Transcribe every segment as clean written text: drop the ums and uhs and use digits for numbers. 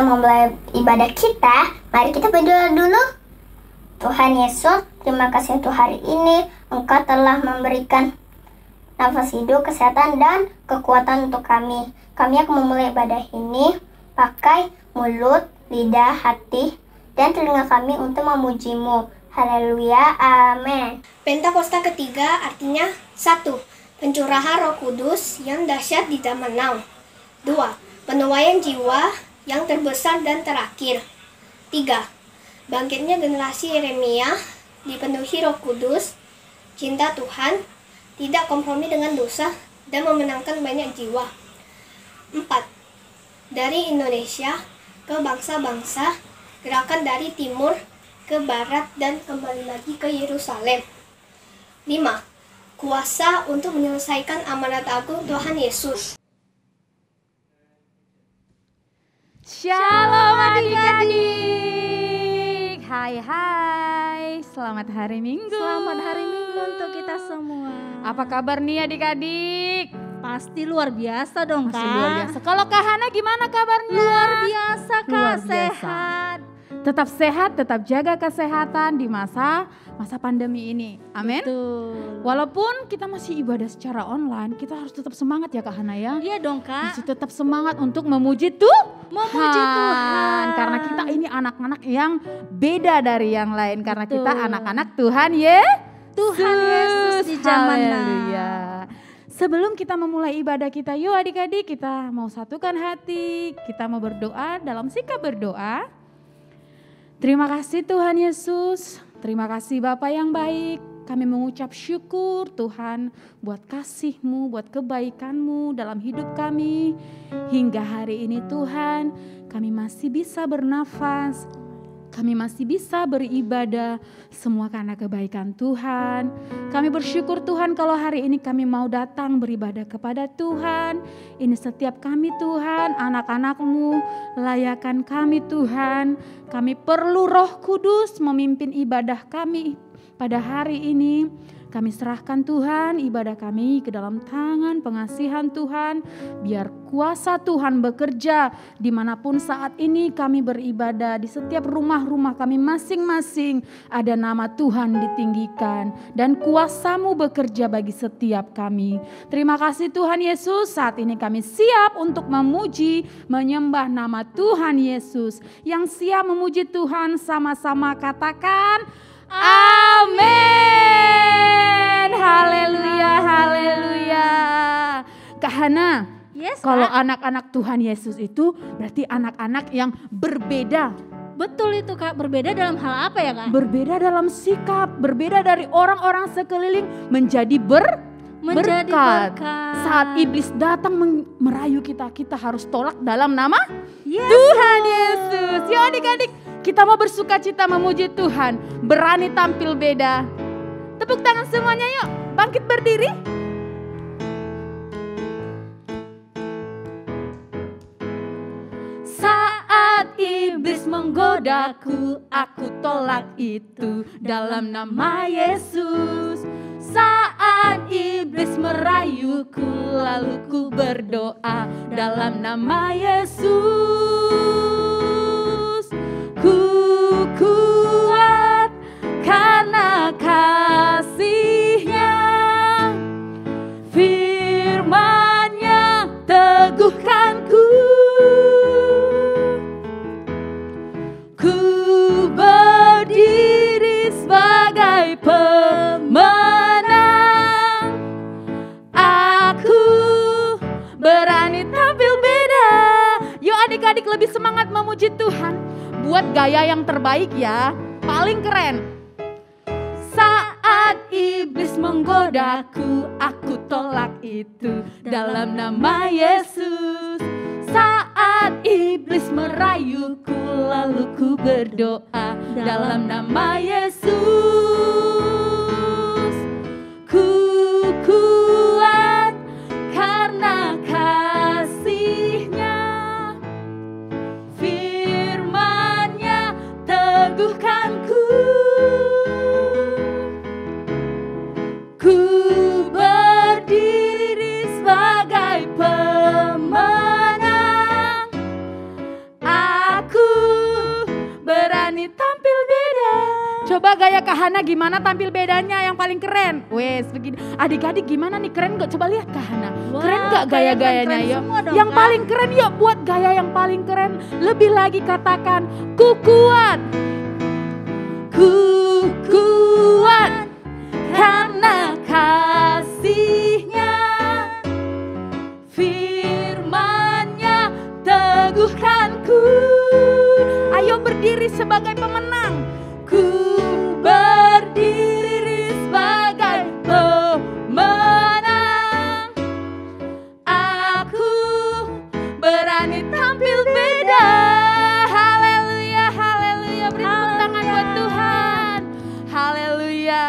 memulai ibadah kita, mari kita berdoa dulu. Tuhan Yesus, terima kasih untuk hari ini. Engkau telah memberikan nafas hidup, kesehatan, dan kekuatan untuk kami. Kami akan memulai ibadah ini pakai mulut, lidah, hati, dan telinga kami untuk memuji-Mu. Haleluya, amin. Pentakosta ketiga artinya 1. Pencurahan Roh Kudus yang dahsyat di zaman now. 2. Penuaian jiwa yang terbesar dan terakhir. 3. Bangkitnya generasi Yeremia dipenuhi Roh Kudus, cinta Tuhan, tidak kompromi dengan dosa, dan memenangkan banyak jiwa. 4. Dari Indonesia ke bangsa-bangsa, gerakan dari timur ke barat dan kembali lagi ke Yerusalem. 5. Kuasa untuk menyelesaikan amanat agung Tuhan Yesus. Shalom adik-adik. Hai, selamat hari Minggu. Selamat hari Minggu untuk kita semua. Apa kabar nih adik-adik? Pasti luar biasa dong, Masih Kak. luar biasa. Kalau Kak Hana gimana kabarnya? Luar biasa, Kak. Luar biasa. Sehat. Tetap sehat, tetap jaga kesehatan di masa pandemi ini. Amin. Betul. Walaupun kita masih ibadah secara online, kita harus tetap semangat ya Kak Hana ya. Iya dong, Kak. Masih tetap semangat untuk memuji Tuhan. Karena kita ini anak-anak yang beda dari yang lain. Karena Betul. kita anak-anak Tuhan ya. Tuhan Yesus di zaman now. Haleluya. Sebelum kita memulai ibadah kita, yuk adik-adik kita mau satukan hati. Kita mau berdoa dalam sikap berdoa. Terima kasih Tuhan Yesus. Terima kasih Bapa yang baik. Kami mengucap syukur Tuhan buat kasih-Mu, buat kebaikan-Mu dalam hidup kami. Hingga hari ini Tuhan, kami masih bisa bernafas. Kami masih bisa beribadah semua karena kebaikan Tuhan. Kami bersyukur Tuhan kalau hari ini kami mau datang beribadah kepada Tuhan. Ini setiap kami Tuhan, anak-anak-Mu, layakan kami Tuhan. Kami perlu Roh Kudus memimpin ibadah kami pada hari ini. Kami serahkan Tuhan ibadah kami ke dalam tangan pengasihan Tuhan. Biar kuasa Tuhan bekerja dimanapun saat ini kami beribadah. Di setiap rumah-rumah kami masing-masing ada nama Tuhan ditinggikan. Dan kuasa-Mu bekerja bagi setiap kami. Terima kasih Tuhan Yesus, saat ini kami siap untuk memuji, menyembah nama Tuhan Yesus. Yang siap memuji Tuhan sama-sama katakan amin. Haleluya, haleluya. Kak Hana, Yes, kalau Kak. anak-anak Tuhan Yesus itu berarti anak-anak yang berbeda. Betul itu, Kak. Berbeda dalam hal apa ya, Kak? Berbeda dalam sikap, berbeda dari orang-orang sekeliling menjadi Menjadi berkat. berkat. Saat iblis datang merayu kita, kita harus tolak dalam nama Yes. Tuhan Yesus. Yuk adik-adik, kita mau bersuka cita memuji Tuhan. Berani tampil beda. Tepuk tangan semuanya yuk. Bangkit berdiri. Saat iblis menggodaku, aku tolak itu dalam nama Yesus. Saat iblis merayuku, lalu ku berdoa dalam nama Yesus. Ku kuat karena kasih-Nya, firman-Nya teguhkanku. Ku berdiri sebagai pemenang. Aku berani tampil beda. Yuk adik-adik lebih semangat memuji Tuhan. Buat gaya yang terbaik ya, paling keren. Saat iblis menggodaku, aku tolak itu dalam nama Yesus. Saat iblis merayuku, lalu ku berdoa dalam nama Yesus. Ku kuat karena kasih-Nya, firman-Nya teguhkanku. Ku berdiri sebagai pemenang. gaya Kak Hana? Gimana tampil bedanya yang paling keren? Wes begini. Adik-adik gimana nih, keren gak? Coba lihat Kak Hana. Wah, Keren gak gaya-gayanya? keren Yuk. semua dong, Yang Kak. paling keren yuk, buat gaya yang paling keren. Lebih lagi katakan, ku kuat. Ku kuat karena kasih-Nya. Firman-Nya teguhkanku. Ayo berdiri sebagai pemenang. Ku berdiri sebagai pemenang. Aku berani tampil beda. Haleluya, haleluya. Beri tepuk tangan buat Tuhan. Haleluya.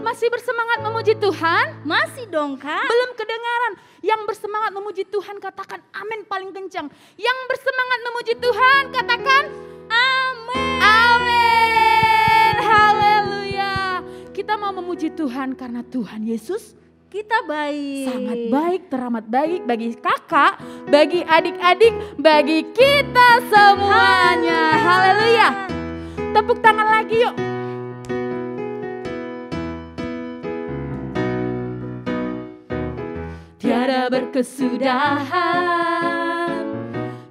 Masih bersemangat memuji Tuhan? Masih dong Kak. Belum kedengaran. Yang bersemangat memuji Tuhan katakan amin paling kencang. Yang bersemangat memuji Tuhan katakan amin. Amin. Haleluya. Kita mau memuji Tuhan karena Tuhan Yesus Kita baik. sangat baik, teramat baik bagi kakak, bagi adik-adik, bagi kita semuanya. Haleluya. Tepuk tangan lagi yuk. Tiada berkesudahan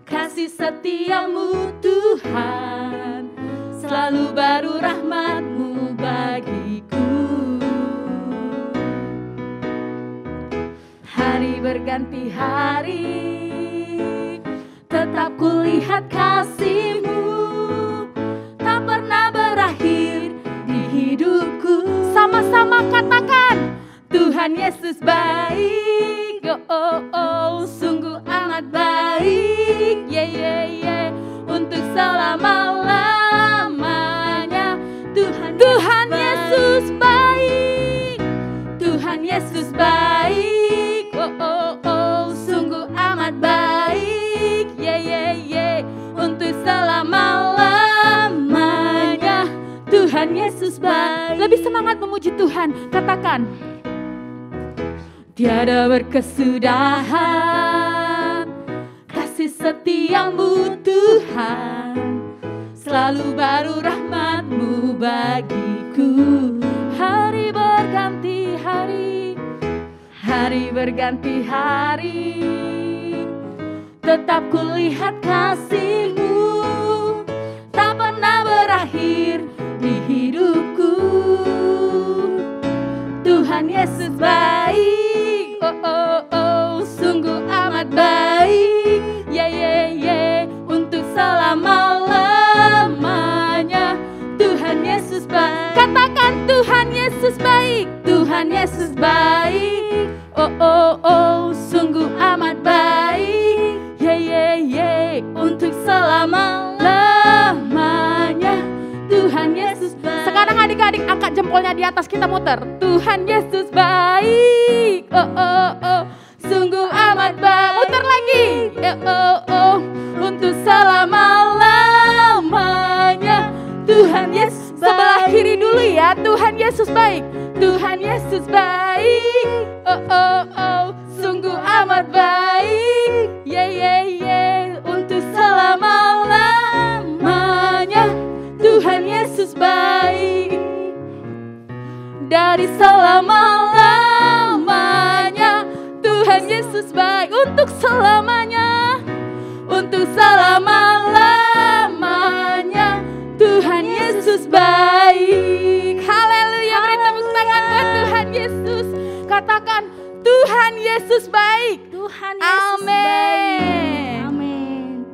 kasih setiamu Tuhan, selalu baru rahmat-Mu bagiku. Hari berganti hari, tetap kulihat kasih-Mu, tak pernah berakhir di hidupku. Sama-sama katakan, Tuhan Yesus baik. Oh, oh, sungguh amat baik, untuk selama-lamanya. Tuhan Yesus baik, Tuhan Yesus baik, oh, oh, oh, sungguh amat baik, untuk selama-lamanya. Tuhan Yesus baik. Lebih semangat memuji Tuhan, katakan. Tiada berkesudahan kasih setiamu Tuhan, selalu baru rahmat-Mu bagiku. Hari berganti hari, hari berganti hari, tetap kulihat kasih-Mu, tak pernah berakhir di hidupku. Tuhan Yesus baik. Oh, oh, oh, sungguh amat baik, untuk selama-lamanya. Tuhan Yesus baik. Katakan Tuhan Yesus baik, Tuhan Yesus baik. Oh, oh, oh, sungguh amat baik, untuk selama-lamanya. Tuhan Yesus baik. Sekarang adik-adik angkat jempolnya di atas, kita muter. Tuhan Yesus baik. Oh, oh, oh, sungguh amat baik. Muter lagi. Oh, oh, untuk selama-lamanya. Tuhan Yesus baik. Sebelah kiri dulu ya. Tuhan Yesus baik. Tuhan Yesus baik. Oh, oh, oh, sungguh amat baik. Untuk selama-lamanya. Tuhan Yesus baik. Dari selama-lamanya. Tuhan Yesus baik. Untuk selamanya. Untuk selama-lamanya. Tuhan Yesus baik. Haleluya. Beri tepuk tangan buat Tuhan Yesus. Katakan Tuhan Yesus baik. Tuhan Yesus Amin. baik. Amin.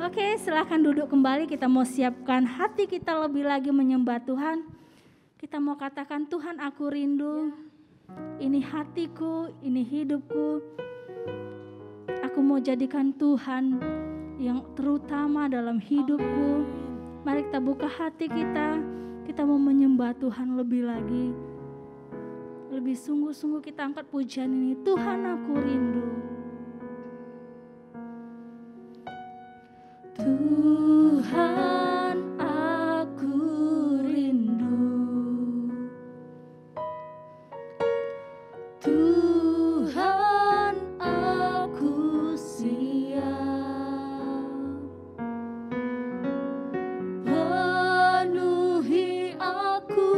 Oke, silahkan duduk kembali. Kita mau siapkan hati kita lebih lagi menyembah Tuhan. Kita mau katakan, Tuhan aku rindu. Ini hatiku, ini hidupku. Aku mau jadikan Tuhan yang terutama dalam hidupku. Mari kita buka hati kita. Kita mau menyembah Tuhan lebih lagi. Lebih sungguh-sungguh kita angkat pujian ini. Tuhan aku rindu. Tuhan aku rindu. Tuhan aku siap. Penuhi aku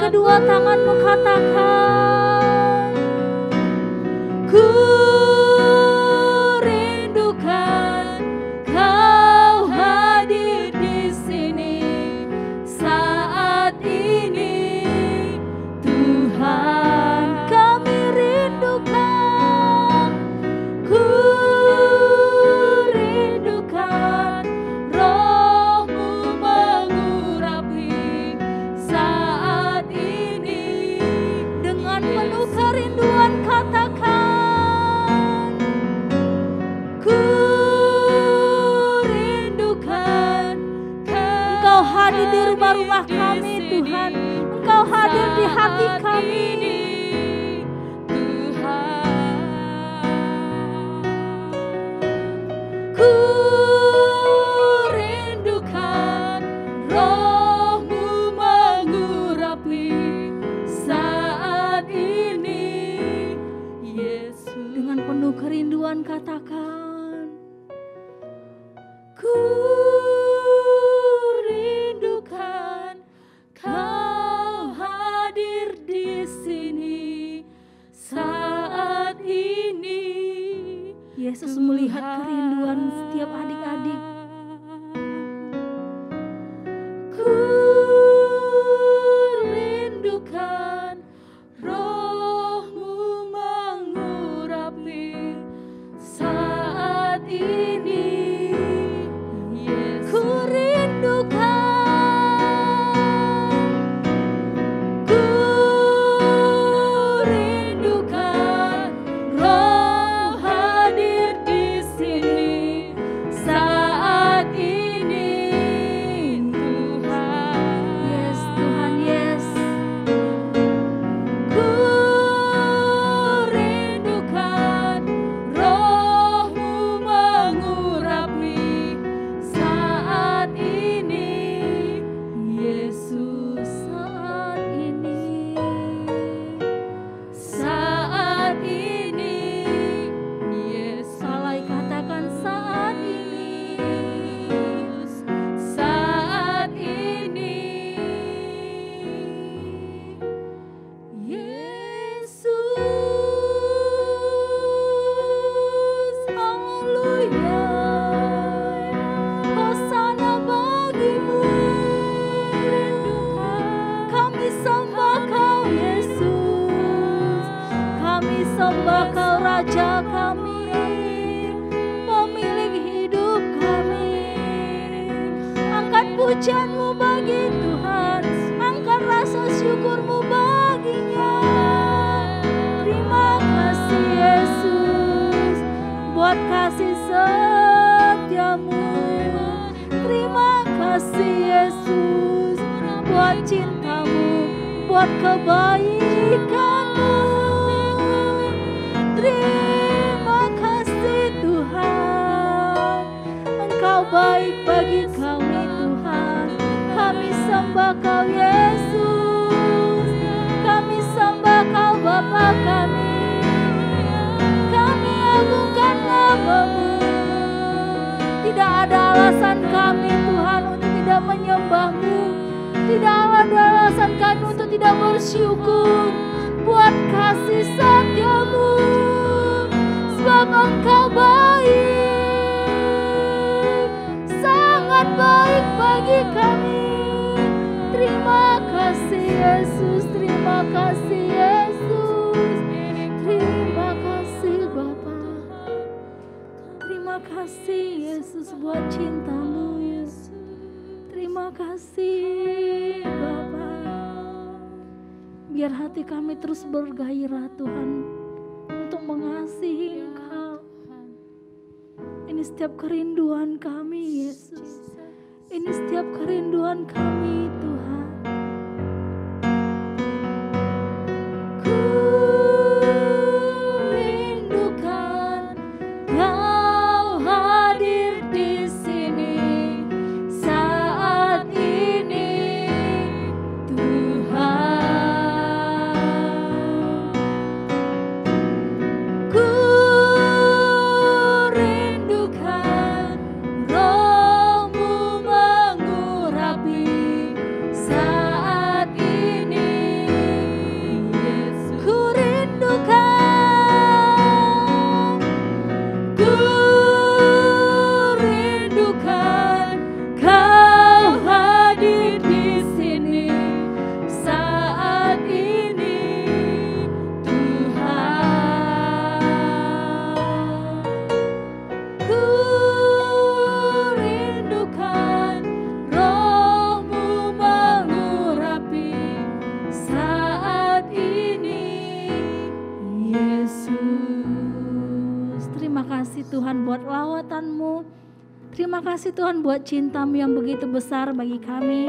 kedua tanganmu katakan, ku rindukan Kau hadir di sini saat ini, Tuhan kami rindukan, ku rindukan Roh-Mu mengurapi saat ini. Dengan penuh kerinduan katakan, ku rindukan Engkau hadir di rumah-rumah kami Tuhan, Engkau hadir di hati kami. Ku rindukan Roh-Mu mengurapi saat ini, Yesus. Dengan penuh kerinduan katakan, ku rindukan Kau hadir di sini saat ini. Yesus melihat kerinduan setiap adik-adik. Ku rindukan Roh-Mu mengurapi saat ini, Yesus. Ku rindukan Roh hadir di sini saat ini, Tuhan. Yes, Tuhan, yes. Ku rindukan Roh-Mu mengurapi saat ini, Yesus. Saat ini, saat ini, Yesus. Salai katakan saat ini, saat ini, Yesus. Haleluya. Hosana bagimu. Kami sembah Kau Yesus, kami sembah Kau Raja kami, pemilik hidup kami. Angkat pujian-Mu bagi Tuhan, angkat rasa syukur-Mu baginya. Terima kasih Yesus buat kasih setia-Mu. Terima kasih Yesus buat cinta-Mu, buat kebaikan-Mu. Terima kasih Tuhan, Engkau baik bagi kami Tuhan. Kami sembah Kau Yesus, kami sembah Kau Bapa kami. Kami agungkan nama-Mu. Tidak ada alasan kami Tuhan untuk tidak menyembah-Mu. Tidak ada alasan kami untuk tidak bersyukur buat kasih setia-Mu, sebab Engkau baik, sangat baik bagi kami. Terima kasih Yesus, terima kasih Yesus, terima kasih Bapa. Terima kasih Yesus buat cinta-Mu Yesus. Terima kasih Bapa. Biar hati kami terus bergairah Tuhan untuk mengasihi Engkau. Ini setiap kerinduan kami Yesus. Ini setiap kerinduan kami Tuhan. Ku rindukan Kau hadir di sini saat ini, Tuhan. Ku rindukan Roh-Mu mengurapi kasih Tuhan buat lawatan-Mu. Terima kasih Tuhan buat cinta-Mu yang begitu besar bagi kami.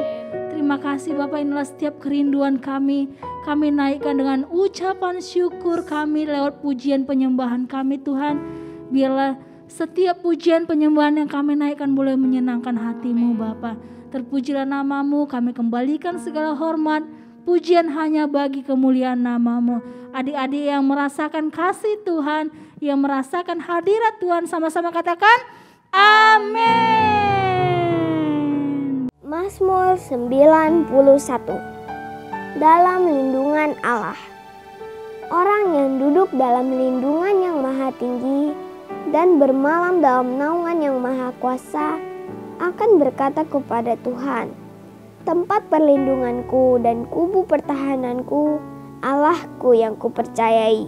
Terima kasih Bapa, inilah setiap kerinduan kami. Kami naikkan dengan ucapan syukur kami lewat pujian penyembahan kami Tuhan. Biarlah setiap pujian penyembahan yang kami naikkan boleh menyenangkan hati-Mu Bapa. Terpujilah nama-Mu, kami kembalikan segala hormat. Pujian hanya bagi kemuliaan nama-Mu. Adik-adik yang merasakan kasih Tuhan, yang merasakan hadirat Tuhan, sama-sama katakan amin. Mazmur 91. Dalam lindungan Allah. Orang yang duduk dalam lindungan yang maha tinggi dan bermalam dalam naungan yang maha kuasa akan berkata kepada Tuhan, tempat perlindunganku dan kubu pertahananku, Allahku yang kupercayai.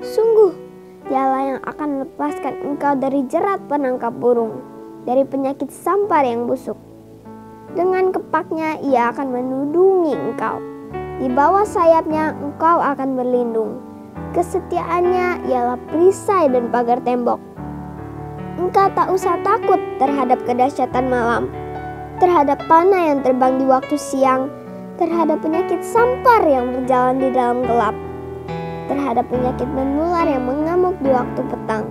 Sungguh, Dialah yang akan melepaskan engkau dari jerat penangkap burung, dari penyakit sampar yang busuk. Dengan kepaknya Ia akan menudungi engkau. Di bawah sayapnya engkau akan berlindung. Kesetiaannya ialah perisai dan pagar tembok. Engkau tak usah takut terhadap kedahsyatan malam, terhadap panah yang terbang di waktu siang, terhadap penyakit sampar yang berjalan di dalam gelap, terhadap penyakit menular yang mengamuk di waktu petang.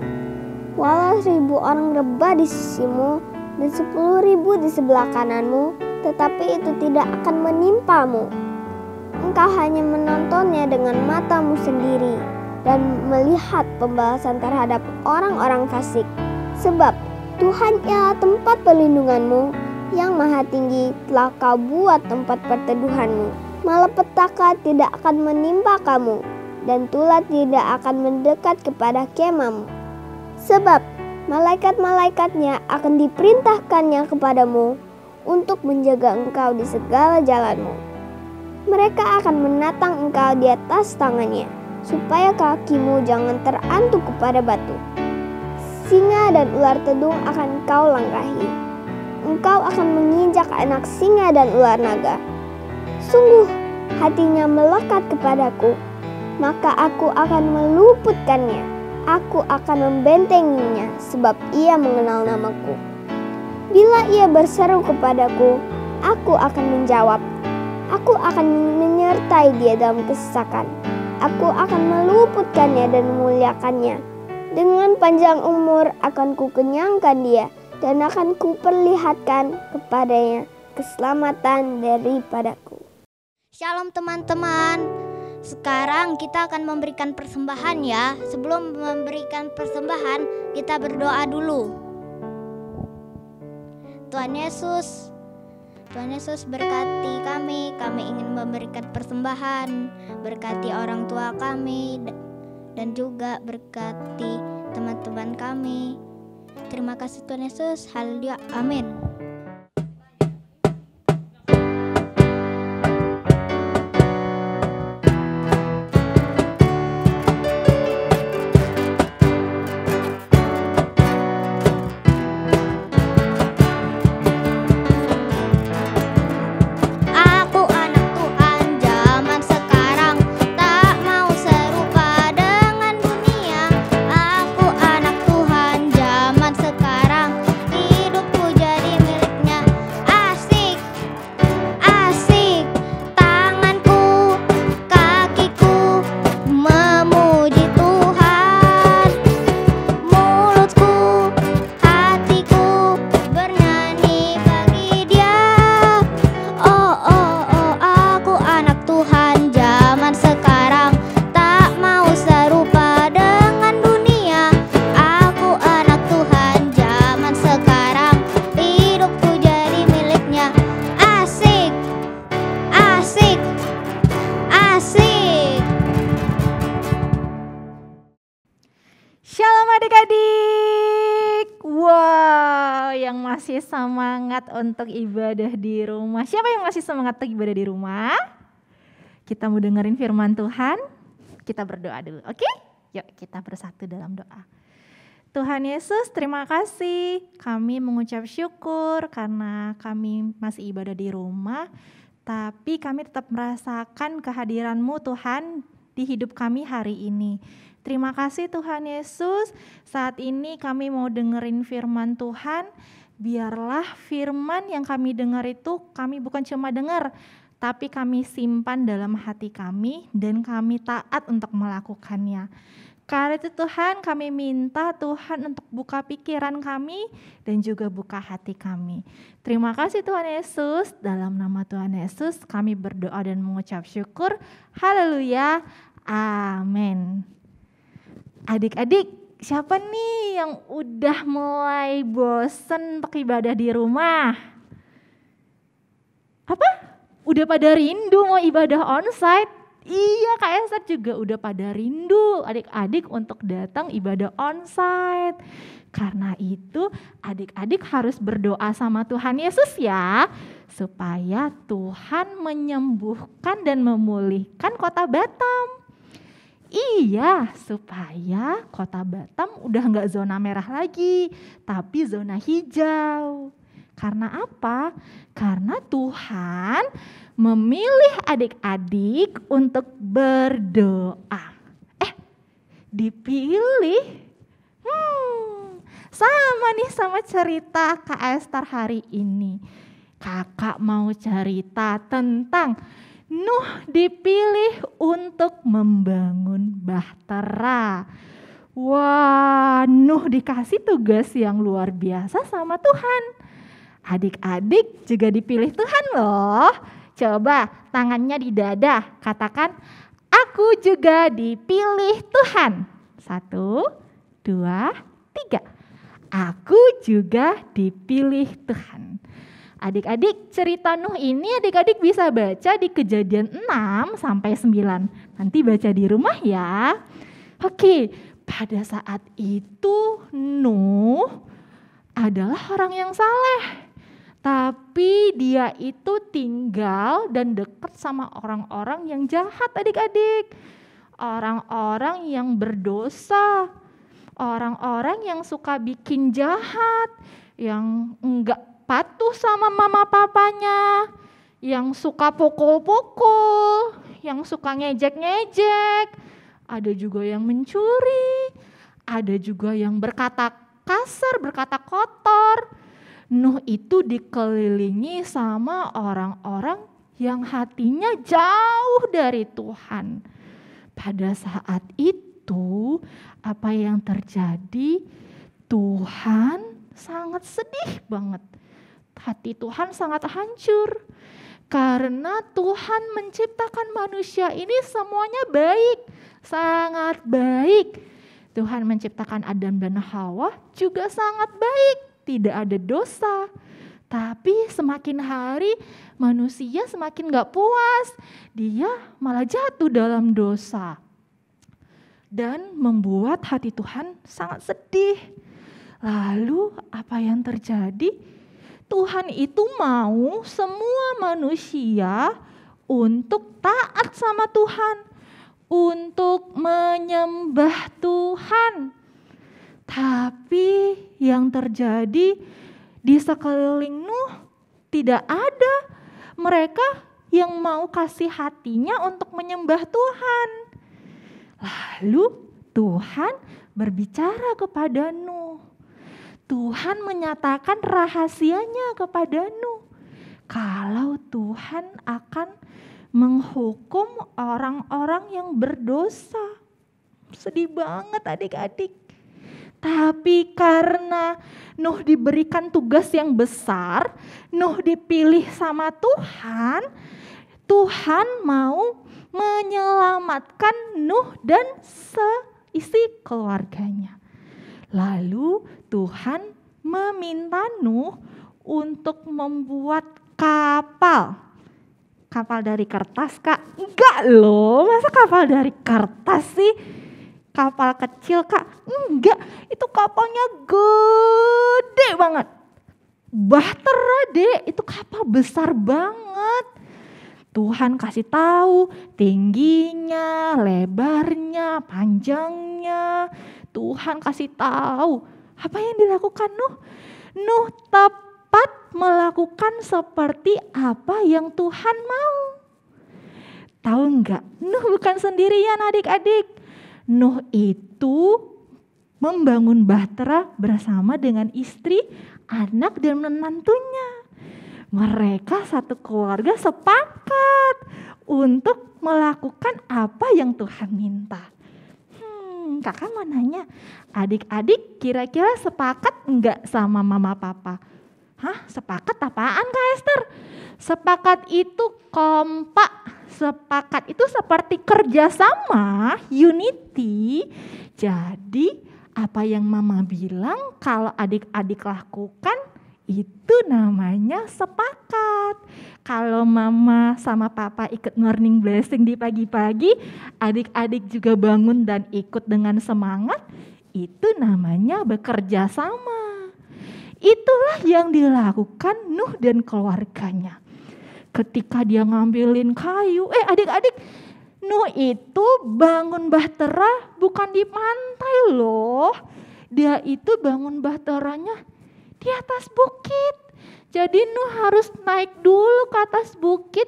Walau 1000 orang rebah di sisimu dan 10.000 di sebelah kananmu, tetapi itu tidak akan menimpamu. Engkau hanya menontonnya dengan matamu sendiri dan melihat pembalasan terhadap orang-orang fasik. Sebab Tuhan ialah tempat perlindunganmu, yang maha tinggi telah kau buat tempat perteduhanmu. Malapetaka tidak akan menimpa kamu, dan tulah tidak akan mendekat kepada kemahmu. Sebab malaikat-malaikatnya akan diperintahkannya kepadamu untuk menjaga engkau di segala jalanmu. Mereka akan menatang engkau di atas tangannya, supaya kakimu jangan terantuk kepada batu. Singa dan ular tedung akan kau langkahi. Engkau akan menginjak anak singa dan ular naga. Sungguh, hatinya melekat kepadaku, maka aku akan meluputkannya. Aku akan membentenginya, sebab ia mengenal namaku. Bila ia berseru kepadaku, aku akan menjawab. Aku akan menyertai dia dalam kesesakan. Aku akan meluputkannya dan memuliakannya. Dengan panjang umur akan kukenyangkan dia, dan akan kuperlihatkan kepadanya keselamatan daripadaku. Shalom teman-teman. Sekarang kita akan memberikan persembahan ya. Sebelum memberikan persembahan, kita berdoa dulu. Tuhan Yesus berkati kami ingin memberikan persembahan. Berkati orang tua kami dan juga berkati teman-teman kami. Terima kasih Tuhan Yesus. Haleluya. Amin. Shalom adik-adik. Wow, yang masih semangat untuk ibadah di rumah. Siapa yang masih semangat untuk ibadah di rumah? Kita mau dengerin firman Tuhan. Kita berdoa dulu, oke? Yuk kita bersatu dalam doa. Tuhan Yesus, terima kasih. Kami mengucap syukur karena kami masih ibadah di rumah. Tapi kami tetap merasakan kehadiran-Mu Tuhan di hidup kami hari ini. Terima kasih Tuhan Yesus, saat ini kami mau dengerin firman Tuhan. Biarlah firman yang kami dengar itu kami bukan cuma dengar, tapi kami simpan dalam hati kami dan kami taat untuk melakukannya. Karena itu Tuhan, kami minta Tuhan untuk buka pikiran kami dan juga buka hati kami. Terima kasih Tuhan Yesus, dalam nama Tuhan Yesus kami berdoa dan mengucap syukur. Haleluya, amin. Adik-adik, siapa nih yang udah mulai bosen untuk ibadah di rumah? Apa? Udah pada rindu mau ibadah onsite? Iya, Kak Esther juga udah pada rindu adik-adik untuk datang ibadah onsite. Karena itu adik-adik harus berdoa sama Tuhan Yesus ya, supaya Tuhan menyembuhkan dan memulihkan kota Batam. Iya, supaya kota Batam udah gak zona merah lagi, tapi zona hijau. Karena apa? Karena Tuhan memilih adik-adik untuk berdoa. Dipilih? Sama nih sama cerita Kak Esther hari ini. Kakak mau cerita tentang Nuh dipilih untuk membangun bahtera. Wah, Nuh dikasih tugas yang luar biasa sama Tuhan. Adik-adik juga dipilih Tuhan loh. Coba tangannya di dada, katakan, aku juga dipilih Tuhan. 1, 2, 3. Aku juga dipilih Tuhan. Adik-adik, cerita Nuh ini adik-adik bisa baca di Kejadian 6 sampai 9. Nanti baca di rumah ya. Oke, pada saat itu Nuh adalah orang yang saleh. Tapi dia itu tinggal dan dekat sama orang-orang yang jahat adik-adik. Orang-orang yang berdosa. Orang-orang yang suka bikin jahat. Yang enggak patuh sama mama papanya. Yang suka pukul-pukul. Yang suka ngejek-ngejek. Ada juga yang mencuri. Ada juga yang berkata kasar, berkata kotor. Nuh itu dikelilingi sama orang-orang yang hatinya jauh dari Tuhan. Pada saat itu, apa yang terjadi? Tuhan sangat sedih banget. Hati Tuhan sangat hancur. Karena Tuhan menciptakan manusia ini semuanya baik, sangat baik. Tuhan menciptakan Adam dan Hawa juga sangat baik. Tidak ada dosa, tapi semakin hari manusia semakin gak puas, dia malah jatuh dalam dosa. Dan membuat hati Tuhan sangat sedih. Lalu apa yang terjadi? Tuhan itu mau semua manusia untuk taat sama Tuhan, untuk menyembah Tuhan. Tapi yang terjadi di sekeliling Nuh tidak ada mereka yang mau kasih hatinya untuk menyembah Tuhan. Lalu Tuhan berbicara kepada Nuh. Tuhan menyatakan rahasianya kepada Nuh. Kalau Tuhan akan menghukum orang-orang yang berdosa. Sedih banget adik-adik. Tapi karena Nuh diberikan tugas yang besar, Nuh dipilih sama Tuhan, Tuhan mau menyelamatkan Nuh dan seisi keluarganya. Lalu Tuhan meminta Nuh untuk membuat kapal. Kapal dari kertas, Kak? Enggak loh, masa kapal dari kertas sih? Kapal kecil, Kak? Enggak, itu kapalnya gede banget. Bahtera, Dek, itu kapal besar banget. Tuhan kasih tahu tingginya, lebarnya, panjangnya. Tuhan kasih tahu apa yang dilakukan Nuh. Nuh tepat melakukan seperti apa yang Tuhan mau. Tahu enggak? Nuh bukan sendirian adik-adik. Nuh itu membangun bahtera bersama dengan istri, anak dan menantunya. Mereka satu keluarga sepakat untuk melakukan apa yang Tuhan minta. Kakak mau nanya, adik-adik kira-kira sepakat enggak sama mama papa? Hah, sepakat apaan Kak Esther? Sepakat itu kompak, sepakat itu seperti kerjasama, unity. Jadi apa yang mama bilang kalau adik-adik lakukan itu namanya sepakat. Kalau mama sama papa ikut morning blessing di pagi-pagi, adik-adik juga bangun dan ikut dengan semangat, itu namanya bekerja sama. Itulah yang dilakukan Nuh dan keluarganya. Ketika dia ngambilin kayu, adik-adik, Nuh itu bangun bahtera bukan di pantai loh. Dia itu bangun bahteranya di atas bukit. Jadi Nuh harus naik dulu ke atas bukit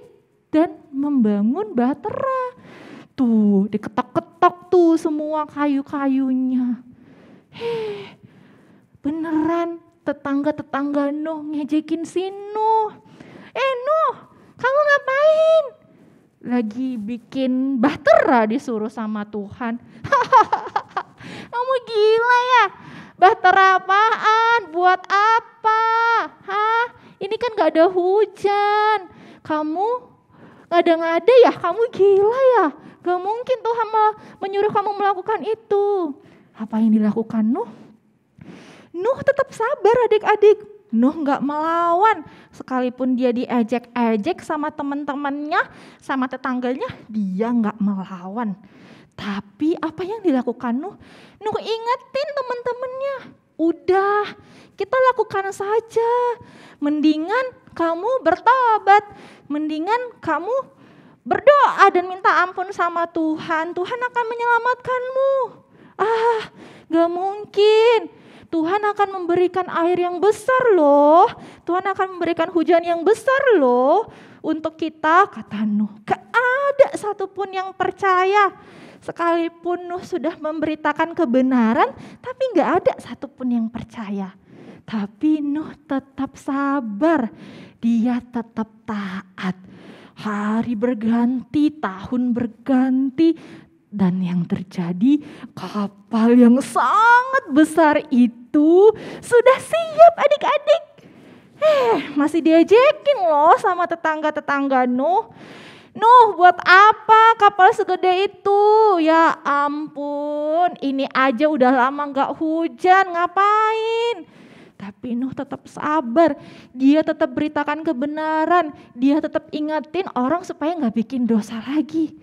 dan membangun bahtera. Tuh diketok-ketok tuh semua kayu-kayunya. Beneran tetangga-tetangga Nuh ngejekin si Nuh. Nuh, kamu ngapain? Lagi bikin bahtera disuruh sama Tuhan. Kamu gila ya? Bahtera apaan? Buat apa? Hah? Ini kan gak ada hujan. Kamu ngada-ngada ya? Kamu gila ya? Gak mungkin Tuhan menyuruh kamu melakukan itu. Apa yang dilakukan Nuh? Nuh tetap sabar adik-adik. Nuh gak melawan. Sekalipun dia diejek-ejek sama teman-temannya, sama tetangganya, dia gak melawan. Tapi apa yang dilakukan Nuh? Nuh ingetin teman-temannya. Udah, kita lakukan saja. Mendingan kamu bertobat. Mendingan kamu berdoa dan minta ampun sama Tuhan. Tuhan akan menyelamatkanmu. Gak mungkin. Tuhan akan memberikan air yang besar loh. Tuhan akan memberikan hujan yang besar loh. Untuk kita, kata Nuh. Gak ada satupun yang percaya. Sekalipun Nuh sudah memberitakan kebenaran, tapi gak ada satupun yang percaya. Tapi Nuh tetap sabar, dia tetap taat. Hari berganti, tahun berganti, dan yang terjadi kapal yang sangat besar itu sudah siap adik-adik. Masih diajakin loh sama tetangga-tetangga Nuh. Nuh, buat apa kapal segede itu? Ya ampun, ini aja udah lama gak hujan, ngapain? Tapi Nuh tetap sabar, dia tetap beritakan kebenaran, dia tetap ingatin orang supaya gak bikin dosa lagi.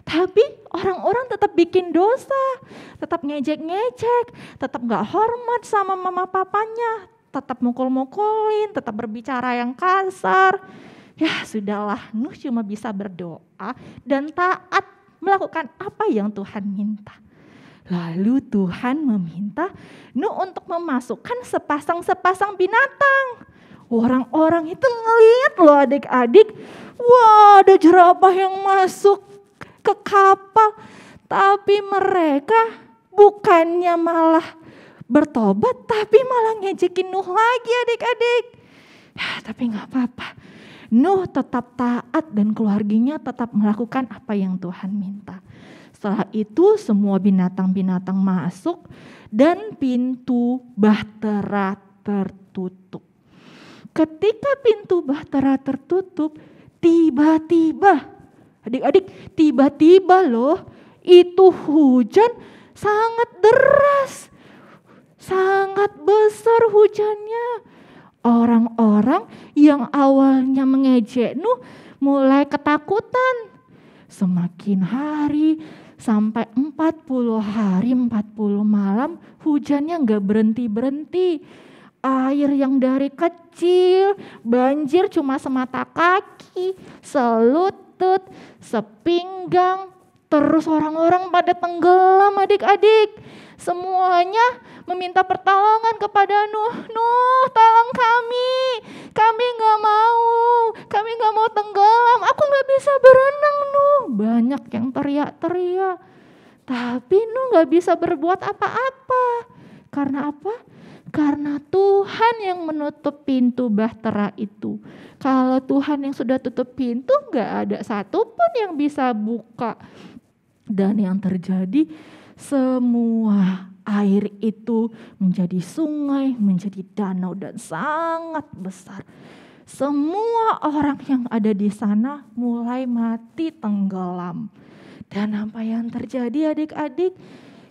Tapi orang-orang tetap bikin dosa, tetap ngejek-ngejek, tetap gak hormat sama mama papanya, tetap mukul-mukulin, tetap berbicara yang kasar. Ya sudahlah, Nuh cuma bisa berdoa dan taat melakukan apa yang Tuhan minta. Lalu Tuhan meminta Nuh untuk memasukkan sepasang binatang. Orang-orang itu ngeliat loh adik-adik, wah ada jerapah yang masuk ke kapal. Tapi mereka bukannya malah bertobat, tapi malah ngejekin Nuh lagi adik-adik. Tapi gak apa-apa. Nuh tetap taat dan keluarganya tetap melakukan apa yang Tuhan minta. Setelah itu semua binatang-binatang masuk dan pintu bahtera tertutup. Ketika pintu bahtera tertutup, tiba-tiba, adik-adik, tiba-tiba loh, itu hujan sangat deras, sangat besar hujannya. Orang-orang yang awalnya mengejek Nuh mulai ketakutan. Semakin hari sampai 40 hari 40 malam hujannya gak berhenti-berhenti. Air yang dari kecil banjir cuma semata kaki, selutut, sepinggang. Terus orang-orang pada tenggelam adik-adik. Semuanya meminta pertolongan kepada Nuh. Nuh, tolong kami. kami gak mau tenggelam, aku gak bisa berenang Nuh. Banyak yang teriak-teriak. Tapi Nuh gak bisa berbuat apa-apa. Karena apa? Karena Tuhan yang menutup pintu bahtera itu. Kalau Tuhan yang sudah tutup pintu, gak ada satupun yang bisa buka. Dan yang terjadi, semua air itu menjadi sungai, menjadi danau dan sangat besar. Semua orang yang ada di sana mulai mati tenggelam. Dan apa yang terjadi adik-adik?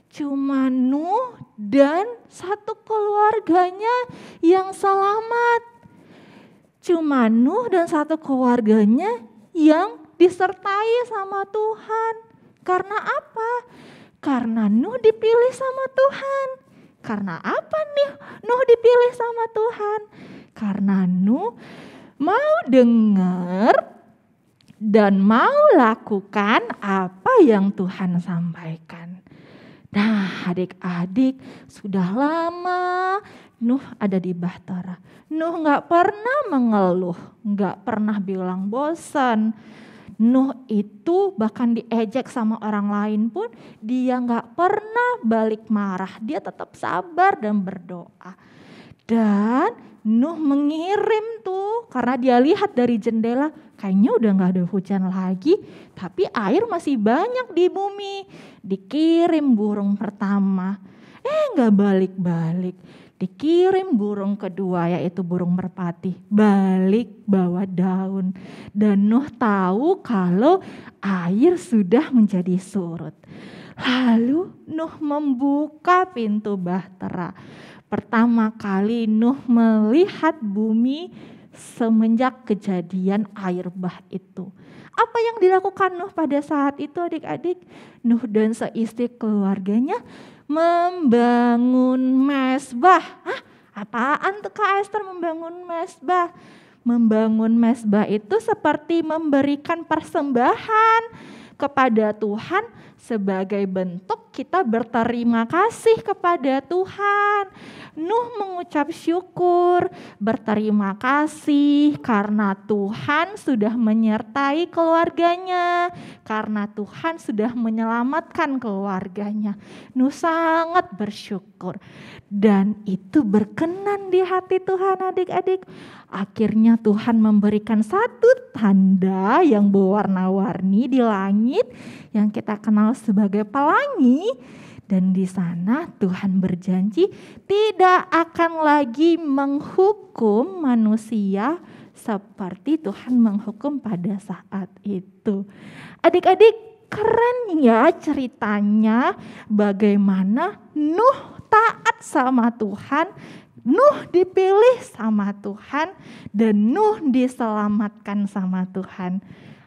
Cuma Nuh dan satu keluarganya yang selamat. Cuma Nuh dan satu keluarganya yang disertai sama Tuhan. Karena apa? Karena Nuh dipilih sama Tuhan. Karena apa nih Nuh dipilih sama Tuhan? Karena Nuh mau dengar dan mau lakukan apa yang Tuhan sampaikan. Nah, adik-adik, sudah lama Nuh ada di bahtera. Nuh gak pernah mengeluh, gak pernah bilang bosan. Nuh itu bahkan diejek sama orang lain pun dia gak pernah balik marah. Dia tetap sabar dan berdoa. Dan Nuh mengirim tuh karena dia lihat dari jendela kayaknya udah gak ada hujan lagi. Tapi air masih banyak di bumi. Dikirim burung pertama. Gak balik-balik. Dikirim burung kedua yaitu burung merpati, balik bawa daun. Dan Nuh tahu kalau air sudah menjadi surut. Lalu Nuh membuka pintu bahtera. Pertama kali Nuh melihat bumi semenjak kejadian air bah itu. Apa yang dilakukan Nuh pada saat itu adik-adik? Nuh dan seistri keluarganya membangun mezbah. Apaan tuh Kak Esther membangun mezbah? Membangun mezbah itu seperti memberikan persembahan kepada Tuhan sebagai bentuk kita berterima kasih kepada Tuhan. Nuh mengucap syukur, berterima kasih karena Tuhan sudah menyertai keluarganya, karena Tuhan sudah menyelamatkan keluarganya. Nuh sangat bersyukur dan itu berkenan di hati Tuhan adik-adik. Akhirnya Tuhan memberikan satu tanda yang berwarna-warni di langit yang kita kenal sebagai pelangi. Dan di sana Tuhan berjanji tidak akan lagi menghukum manusia seperti Tuhan menghukum pada saat itu. Adik-adik, keren ya ceritanya bagaimana Nuh taat sama Tuhan, Nuh dipilih sama Tuhan, dan Nuh diselamatkan sama Tuhan.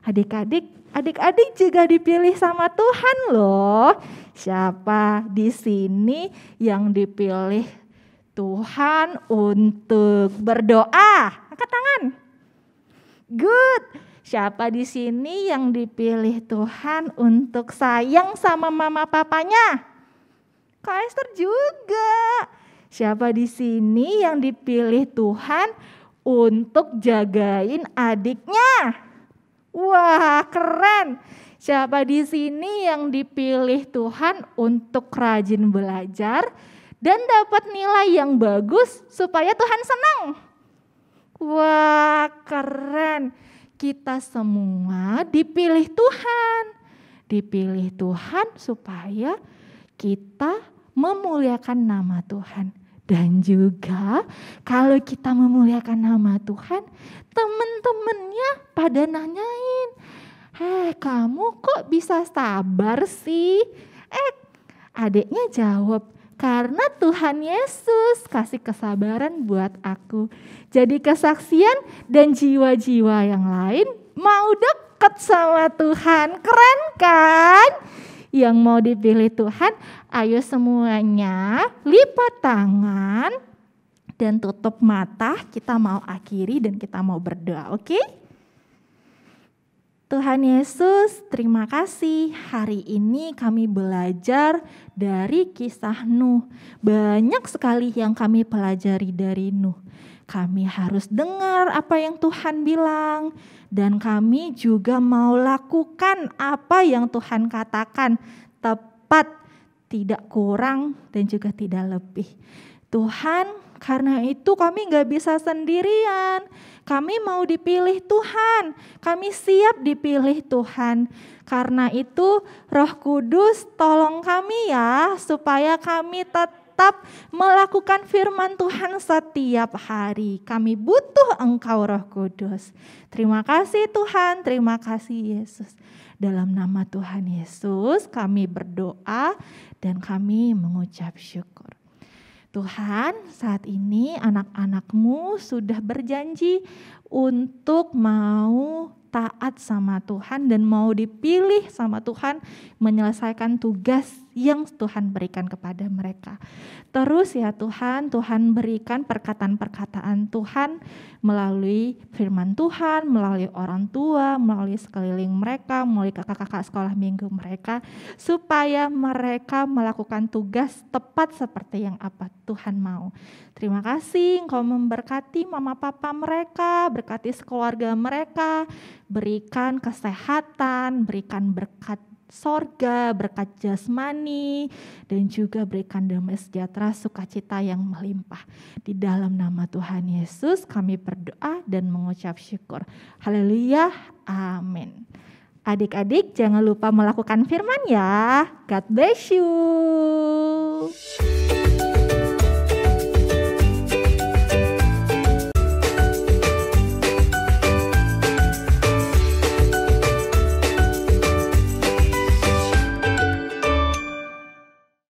Adik-adik juga dipilih sama Tuhan loh. Siapa di sini yang dipilih Tuhan untuk berdoa? Angkat tangan. Good. Siapa di sini yang dipilih Tuhan untuk sayang sama mama papanya? Kak Esther juga. Siapa di sini yang dipilih Tuhan untuk jagain adiknya? Wah, keren. Siapa di sini yang dipilih Tuhan untuk rajin belajar dan dapat nilai yang bagus supaya Tuhan senang? Wah, keren. Kita semua dipilih Tuhan. Dipilih Tuhan supaya kita memuliakan nama Tuhan. Dan juga kalau kita memuliakan nama Tuhan, teman-temannya pada nanyain, kamu kok bisa sabar sih? Adiknya jawab, karena Tuhan Yesus kasih kesabaran buat aku. Jadi kesaksian dan jiwa-jiwa yang lain mau dekat sama Tuhan. Keren kan? Yang mau dipilih Tuhan, ayo semuanya lipat tangan dan tutup mata. Kita mau akhiri dan kita mau berdoa, oke? Tuhan Yesus, terima kasih. Hari ini kami belajar dari kisah Nuh. Banyak sekali yang kami pelajari dari Nuh. Kami harus dengar apa yang Tuhan bilang, dan kami juga mau lakukan apa yang Tuhan katakan, tepat, tidak kurang dan juga tidak lebih. Tuhan, karena itu kami gak bisa sendirian. Kami mau dipilih Tuhan. Kami siap dipilih Tuhan. Karena itu Roh Kudus tolong kami ya, supaya kami tetap melakukan firman Tuhan setiap hari. Kami butuh Engkau Roh Kudus. Terima kasih Tuhan, terima kasih Yesus. Dalam nama Tuhan Yesus kami berdoa dan kami mengucap syukur. Tuhan, saat ini anak-anak-Mu sudah berjanji untuk mau taat sama Tuhan dan mau dipilih sama Tuhan menyelesaikan tugas yang Tuhan berikan kepada mereka. Terus ya Tuhan, Tuhan berikan perkataan-perkataan Tuhan melalui firman Tuhan, melalui orang tua, melalui sekeliling mereka, melalui kakak-kakak sekolah minggu mereka, supaya mereka melakukan tugas tepat seperti yang apa Tuhan mau. Terima kasih Engkau memberkati mama papa mereka, berkati keluarga mereka, berikan kesehatan, berikan berkat sorga, berkat jasmani, dan juga berikan damai sejahtera, sukacita yang melimpah. Di dalam nama Tuhan Yesus kami berdoa dan mengucap syukur. Haleluya, amin. Adik-adik jangan lupa melakukan firman ya. God bless you.